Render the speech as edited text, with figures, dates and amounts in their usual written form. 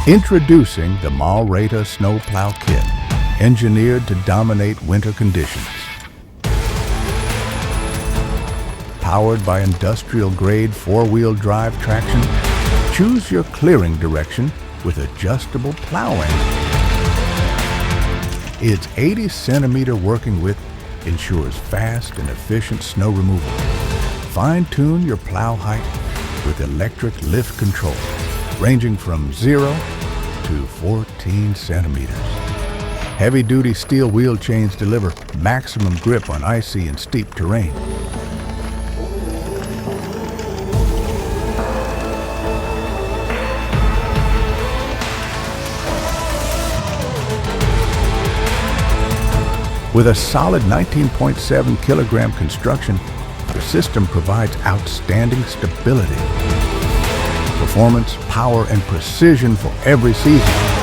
Introducing the Mowrator Snow Plow Kit, engineered to dominate winter conditions. Powered by industrial-grade four-wheel drive traction, choose your clearing direction with adjustable plow angle. Its 80-centimeter working width ensures fast and efficient snow removal. Fine-tune your plow height with electric lift control, ranging from 0 to 14 centimeters. Heavy-duty steel wheel chains deliver maximum grip on icy and steep terrain. With a solid 19.7 kilogram construction, the system provides outstanding stability, performance, power, and precision for every season.